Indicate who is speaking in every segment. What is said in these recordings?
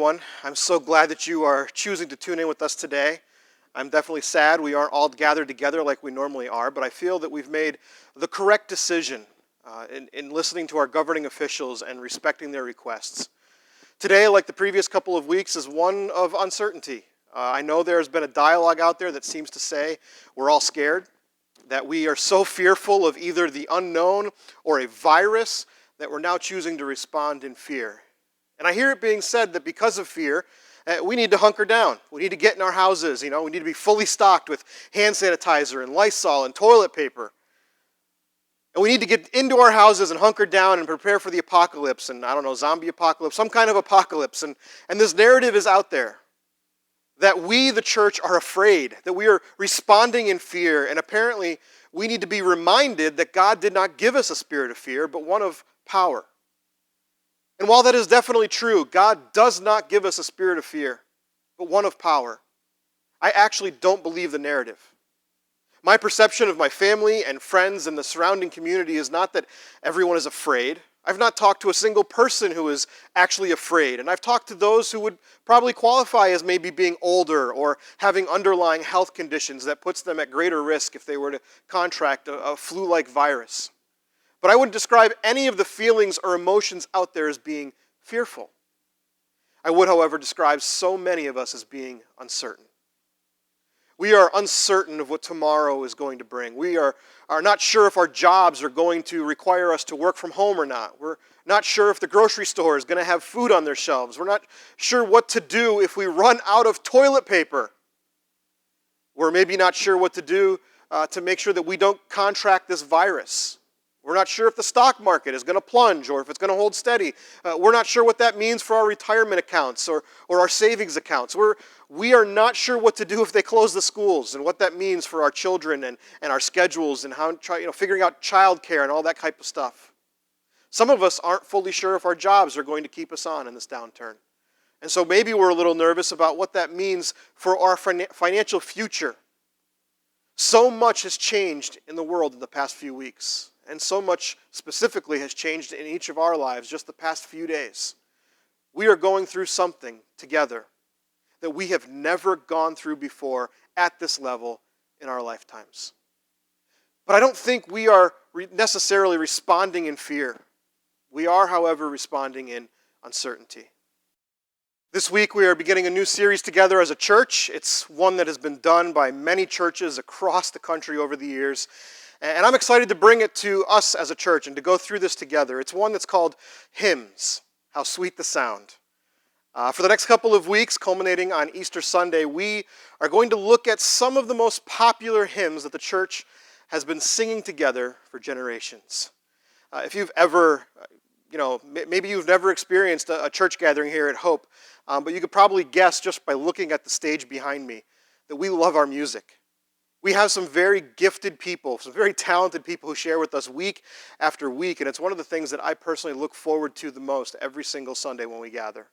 Speaker 1: everyone. I'm so glad that you are choosing to tune in with us today. I'm definitely sad we aren't all gathered together like we normally are, but I feel that we've made the correct decision in listening to our governing officials and respecting their requests. Today, like the previous couple of weeks, is one of uncertainty. I know there's been a dialogue out there that seems to say we're all scared, that we are so fearful of either the unknown or a virus that we're now choosing to respond in fear. And I hear it being said that because of fear, we need to hunker down. We need to get in our houses. We need to be fully stocked with hand sanitizer and Lysol and toilet paper. And we need to get into our houses and hunker down and prepare for the apocalypse and, zombie apocalypse, some kind of apocalypse. And this narrative is out there that we, the church, are afraid, that we are responding in fear. And apparently, we need to be reminded that God did not give us a spirit of fear, but one of power. And while that is definitely true, God does not give us a spirit of fear, but one of power. I actually don't believe the narrative. My perception of my family and friends and the surrounding community is not that everyone is afraid. I've not talked to a single person who is actually afraid, and I've talked to those who would probably qualify as maybe being older or having underlying health conditions that puts them at greater risk if they were to contract a flu-like virus. But I wouldn't describe any of the feelings or emotions out there as being fearful. I would, however, describe so many of us as being uncertain. We are uncertain of what tomorrow is going to bring. We are not sure if our jobs are going to require us to work from home or not. We're not sure if the grocery store is going to have food on their shelves. We're not sure what to do if we run out of toilet paper. We're maybe not sure what to do to make sure that we don't contract this virus. We're not sure if the stock market is going to plunge or if it's going to hold steady. We're not sure what that means for our retirement accounts or our savings accounts. We are not sure what to do if they close the schools and what that means for our children and our schedules and how figuring out childcare and all that type of stuff. Some of us aren't fully sure if our jobs are going to keep us on in this downturn. And so maybe we're a little nervous about what that means for our financial future. So much has changed in the world in the past few weeks. And so much specifically has changed in each of our lives just the past few days. We are going through something together that we have never gone through before at this level in our lifetimes. But I don't think we are necessarily responding in fear. We are, however, responding in uncertainty. This week we are beginning a new series together as a church. It's one that has been done by many churches across the country over the years. And I'm excited to bring it to us as a church and to go through this together. It's one that's called Hymns, How Sweet the Sound. For the next couple of weeks, culminating on Easter Sunday, we are going to look at some of the most popular hymns that the church has been singing together for generations. If you've ever, maybe you've never experienced a church gathering here at Hope, but you could probably guess just by looking at the stage behind me that we love our music. We have some very gifted people, some very talented people who share with us week after week, and it's one of the things that I personally look forward to the most every single Sunday when we gather.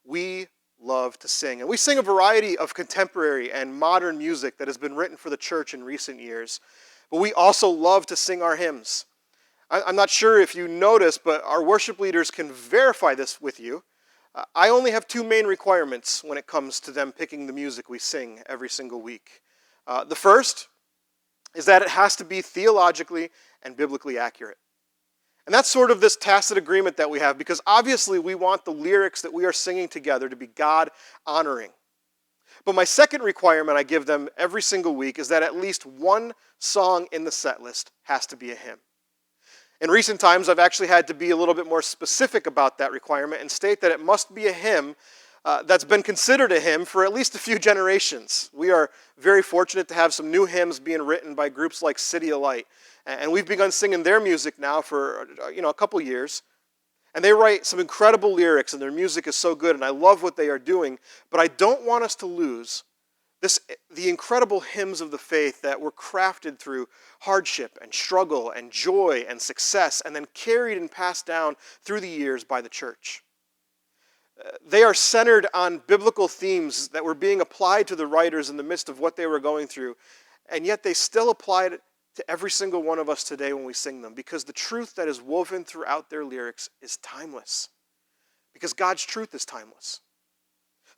Speaker 1: We love to sing, and we sing a variety of contemporary and modern music that has been written for the church in recent years, but we also love to sing our hymns. I'm not sure if you noticed, but our worship leaders can verify this with you. I only have two main requirements when it comes to them picking the music we sing every single week. The first is that it has to be theologically and biblically accurate. And that's sort of this tacit agreement that we have, because obviously we want the lyrics that we are singing together to be God-honoring. But my second requirement I give them every single week is that at least one song in the set list has to be a hymn. In recent times, I've actually had to be a little bit more specific about that requirement and state that it must be a hymn that's been considered a hymn for at least a few generations. We are very fortunate to have some new hymns being written by groups like City of Light, and we've begun singing their music now for a couple years. And they write some incredible lyrics, and their music is so good, and I love what they are doing. But I don't want us to lose the incredible hymns of the faith that were crafted through hardship and struggle and joy and success, and then carried and passed down through the years by the church. They are centered on biblical themes that were being applied to the writers in the midst of what they were going through, and yet they still apply it to every single one of us today when we sing them, because the truth that is woven throughout their lyrics is timeless, because God's truth is timeless.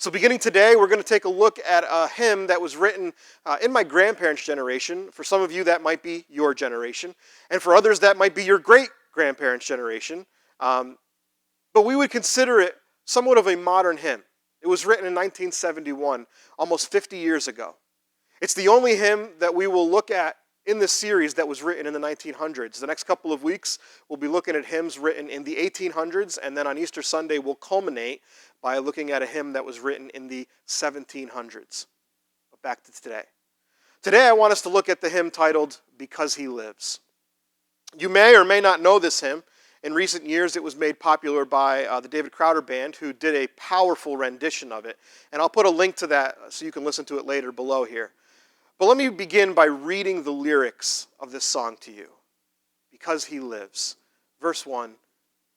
Speaker 1: So beginning today, we're going to take a look at a hymn that was written in my grandparents' generation. For some of you, that might be your generation. And for others, that might be your great-grandparents' generation. But we would consider it somewhat of a modern hymn. It was written in 1971, almost 50 years ago. It's the only hymn that we will look at in this series that was written in the 1900s. The next couple of weeks, we'll be looking at hymns written in the 1800s, and then on Easter Sunday, we'll culminate by looking at a hymn that was written in the 1700s. But back to today. Today, I want us to look at the hymn titled, Because He Lives. You may or may not know this hymn. In recent years, it was made popular by the David Crowder Band, who did a powerful rendition of it. And I'll put a link to that so you can listen to it later below here. But let me begin by reading the lyrics of this song to you. Because He lives. Verse 1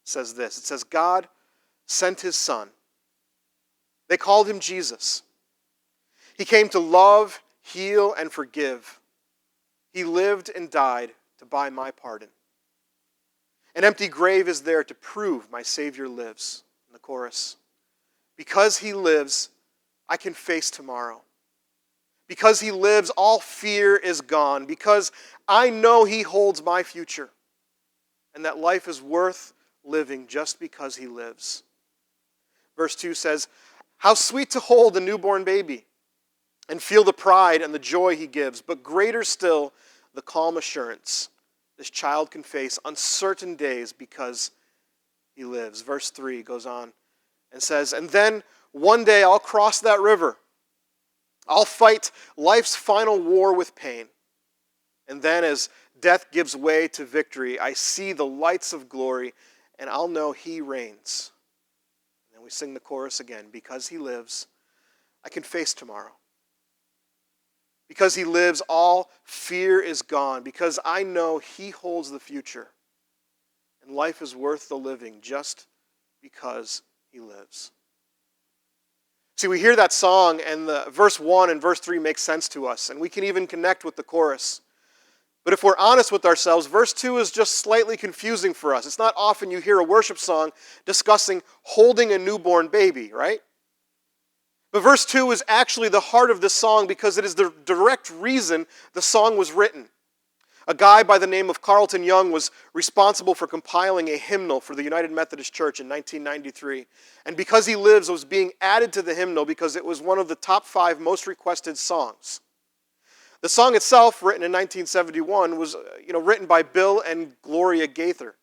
Speaker 1: says this. It says, God sent His Son. They called Him Jesus. He came to love, heal, and forgive. He lived and died to buy my pardon. An empty grave is there to prove my Savior lives. In the chorus. Because He lives, I can face tomorrow. Because He lives, all fear is gone. Because I know He holds my future. And that life is worth living just because He lives. Verse 2 says, how sweet to hold a newborn baby and feel the pride and the joy He gives. But greater still, the calm assurance this child can face uncertain days because He lives. Verse 3 goes on and says, and then one day I'll cross that river. I'll fight life's final war with pain. And then as death gives way to victory, I see the lights of glory, and I'll know He reigns. And then we sing the chorus again. Because He lives, I can face tomorrow. Because He lives, all fear is gone. Because I know He holds the future. And life is worth the living just because He lives. See, we hear that song, and the verse 1 and verse 3 make sense to us, and we can even connect with the chorus. But if we're honest with ourselves, verse 2 is just slightly confusing for us. It's not often you hear a worship song discussing holding a newborn baby, right? But verse 2 is actually the heart of this song because it is the direct reason the song was written. A guy by the name of Carlton Young was responsible for compiling a hymnal for the United Methodist Church in 1993. And Because He Lives was being added to the hymnal because it was one of the top 5 most requested songs. The song itself, written in 1971, was written by Bill and Gloria Gaither.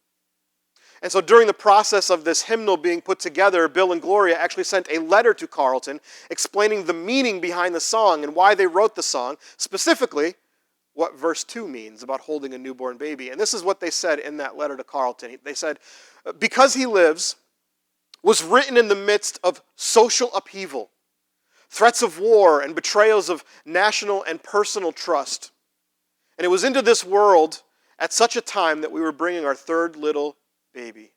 Speaker 1: And so during the process of this hymnal being put together, Bill and Gloria actually sent a letter to Carlton explaining the meaning behind the song and why they wrote the song, specifically what verse 2 means about holding a newborn baby. And this is what they said in that letter to Carlton. They said, Because He Lives was written in the midst of social upheaval, threats of war, and betrayals of national and personal trust. And it was into this world at such a time that we were bringing our third little baby.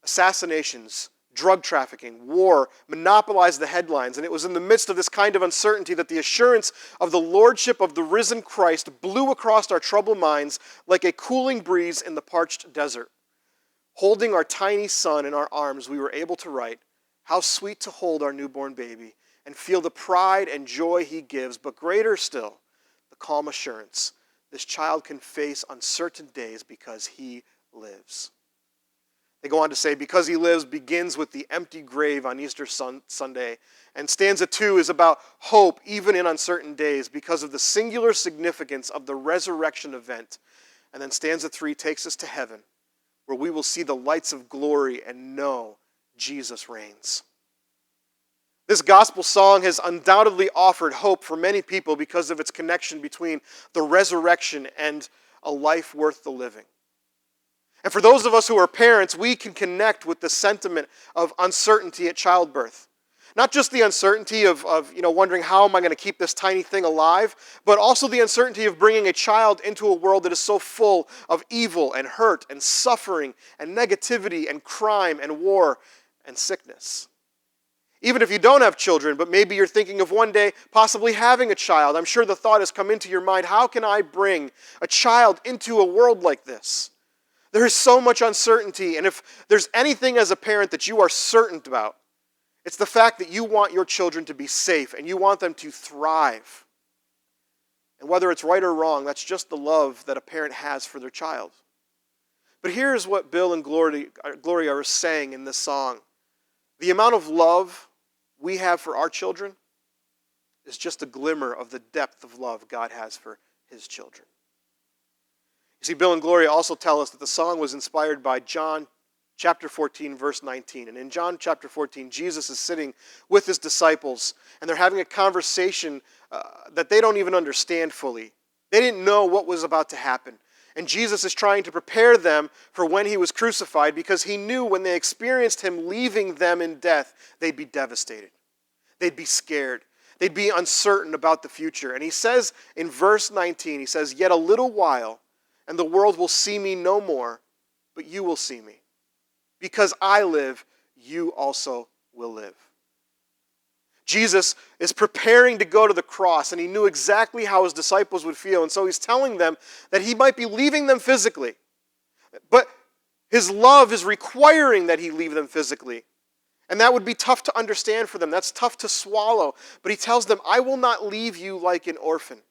Speaker 1: Assassinations, drug trafficking, war monopolized the headlines, and it was in the midst of this kind of uncertainty that the assurance of the lordship of the risen Christ blew across our troubled minds like a cooling breeze in the parched desert. Holding our tiny son in our arms, we were able to write, how sweet to hold our newborn baby and feel the pride and joy He gives, but greater still, the calm assurance this child can face uncertain days because He lives. They go on to say, Because He Lives begins with the empty grave on Easter Sunday, and stanza 2 is about hope even in uncertain days because of the singular significance of the resurrection event. And then stanza 3 takes us to heaven, where we will see the lights of glory and know Jesus reigns. This gospel song has undoubtedly offered hope for many people because of its connection between the resurrection and a life worth the living. And for those of us who are parents, we can connect with the sentiment of uncertainty at childbirth. Not just the uncertainty of wondering how am I going to keep this tiny thing alive, but also the uncertainty of bringing a child into a world that is so full of evil and hurt and suffering and negativity and crime and war and sickness. Even if you don't have children, but maybe you're thinking of one day possibly having a child, I'm sure the thought has come into your mind, how can I bring a child into a world like this? There is so much uncertainty, and if there's anything as a parent that you are certain about, It's the fact that you want your children to be safe and you want them to thrive. And whether it's right or wrong, that's just the love that a parent has for their child. But here's what Bill and Gloria are saying in this song. The amount of love we have for our children is just a glimmer of the depth of love God has for his children. You see, Bill and Gloria also tell us that the song was inspired by John chapter 14, verse 19. And in John chapter 14, Jesus is sitting with his disciples, and they're having a conversation that they don't even understand fully. They didn't know what was about to happen. And Jesus is trying to prepare them for when he was crucified, because he knew when they experienced him leaving them in death, they'd be devastated. They'd be scared. They'd be uncertain about the future. And he says in verse 19, he says, "Yet a little while, and the world will see me no more, but you will see me. Because I live, you also will live." Jesus is preparing to go to the cross, and he knew exactly how his disciples would feel. And so he's telling them that he might be leaving them physically. But his love is requiring that he leave them physically. And that would be tough to understand for them. That's tough to swallow. But he tells them, "I will not leave you like an orphan.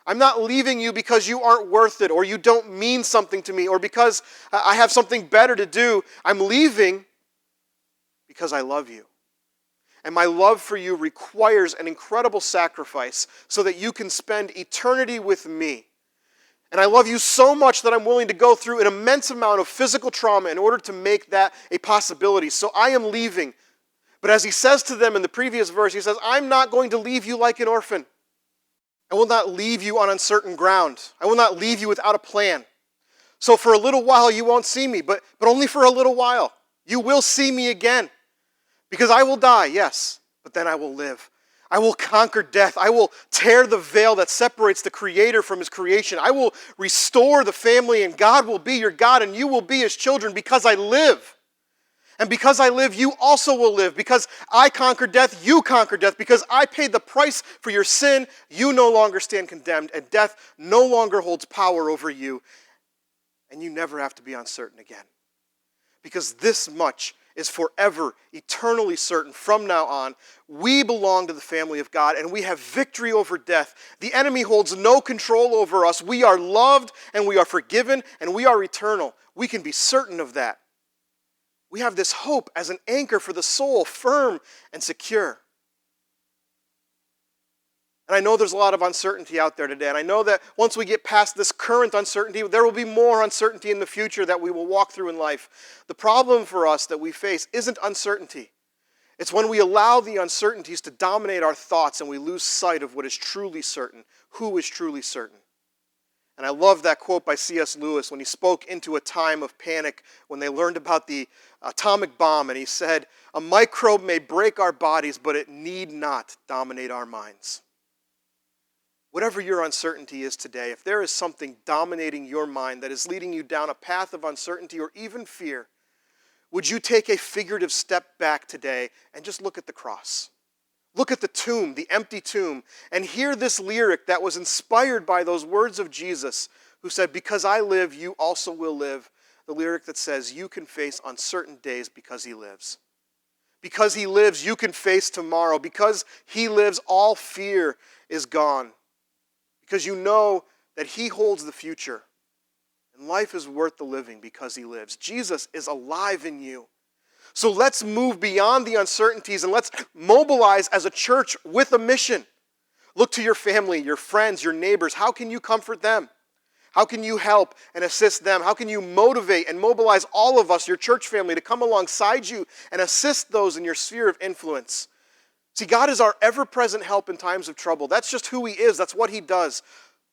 Speaker 1: I'm not leaving you because you aren't worth it, or you don't mean something to me, or because I have something better to do. I'm leaving because I love you. And my love for you requires an incredible sacrifice so that you can spend eternity with me. And I love you so much that I'm willing to go through an immense amount of physical trauma in order to make that a possibility. So I am leaving." But as he says to them in the previous verse, he says, "I'm not going to leave you like an orphan. I will not leave you on uncertain ground. I will not leave you without a plan. So for a little while you won't see me, but only for a little while. You will see me again. Because I will die, yes, but then I will live. I will conquer death. I will tear the veil that separates the Creator from his creation. I will restore the family, and God will be your God, and you will be his children because I live. And because I live, you also will live. Because I conquer death, you conquer death. Because I paid the price for your sin, you no longer stand condemned, and death no longer holds power over you, and you never have to be uncertain again. Because this much is forever, eternally certain from now on. We belong to the family of God, and we have victory over death. The enemy holds no control over us. We are loved, and we are forgiven, and we are eternal. We can be certain of that. We have this hope as an anchor for the soul, firm and secure. And I know there's a lot of uncertainty out there today, and I know that once we get past this current uncertainty, there will be more uncertainty in the future that we will walk through in life. The problem for us that we face isn't uncertainty. It's when we allow the uncertainties to dominate our thoughts and we lose sight of what is truly certain, who is truly certain. And I love that quote by C.S. Lewis when he spoke into a time of panic when they learned about the atomic bomb, and he said, "A microbe may break our bodies, but it need not dominate our minds." Whatever your uncertainty is today, if there is something dominating your mind that is leading you down a path of uncertainty or even fear, would you take a figurative step back today and just look at the cross? Look at the tomb, the empty tomb, and hear this lyric that was inspired by those words of Jesus, who said, "Because I live, you also will live." The lyric that says, you can face uncertain days because he lives. Because he lives, you can face tomorrow. Because he lives, all fear is gone. Because you know that he holds the future. And life is worth the living because he lives. Jesus is alive in you. So let's move beyond the uncertainties and let's mobilize as a church with a mission. Look to your family, your friends, your neighbors. How can you comfort them? How can you help and assist them? How can you motivate and mobilize all of us, your church family, to come alongside you and assist those in your sphere of influence? See, God is our ever-present help in times of trouble. That's just who he is. That's what he does.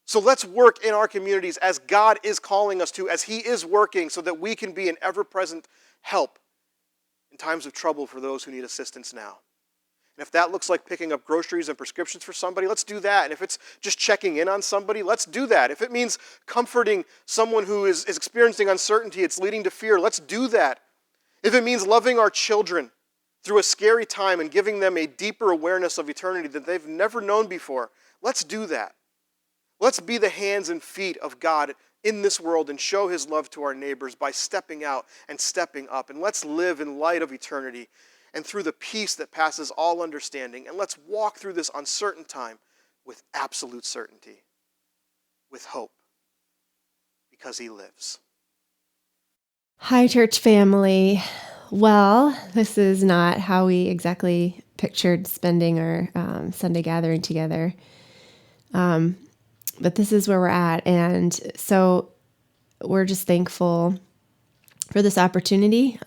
Speaker 1: So let's work in our communities as God is calling us to, as he is working, so that we can be an ever-present help in times of trouble for those who need assistance now. And if that looks like picking up groceries and prescriptions for somebody, let's do that. And if it's just checking in on somebody, let's do that. If it means comforting someone who is experiencing uncertainty, it's leading to fear, let's do that. If it means loving our children through a scary time and giving them a deeper awareness of eternity that they've never known before, let's do that. Let's be the hands and feet of God in this world and show his love to our neighbors by stepping out and stepping up. And let's live in light of eternity and through the peace that passes all understanding. And let's walk through this uncertain time with absolute certainty, with hope, because he lives.
Speaker 2: Hi, church family. Well, this is not how we exactly pictured spending our Sunday gathering together. But this is where we're at. And so we're just thankful for this opportunity,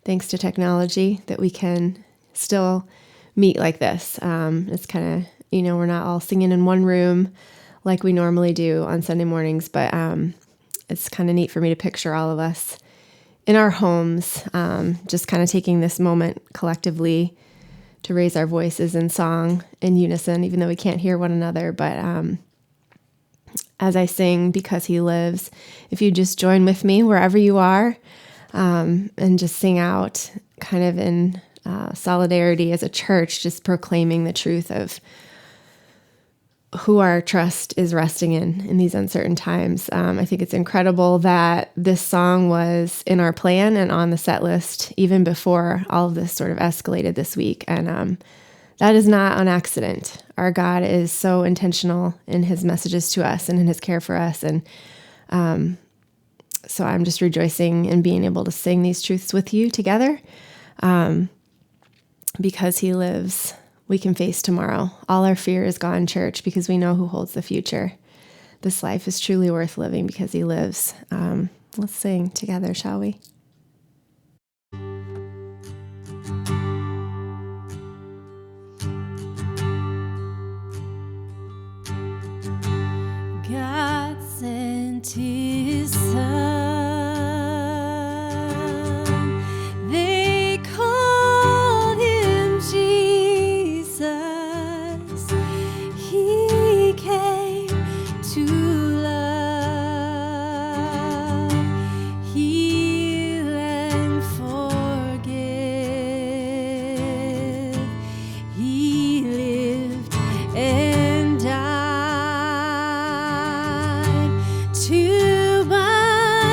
Speaker 2: thanks to technology, that we can still meet like this. It's kind of, we're not all singing in one room like we normally do on Sunday mornings, but it's kind of neat for me to picture all of us in our homes, just kind of taking this moment collectively to raise our voices in song in unison, even though we can't hear one another. But as I sing Because He Lives, if you just join with me wherever you are, and just sing out kind of in solidarity as a church, just proclaiming the truth of who our trust is resting in these uncertain times. I think it's incredible that this song was in our plan and on the set list even before all of this sort of escalated this week. And that is not an accident. Our God is so intentional in his messages to us and in his care for us. And so I'm just rejoicing in being able to sing these truths with you together. Because he lives, we can face tomorrow. All our fear is gone, church, because we know who holds the future. This life is truly worth living because he lives. Let's sing together, shall we? God sent his son. They called him Jesus. He came to love, heal, and forgive. He lived and died to buy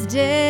Speaker 2: day.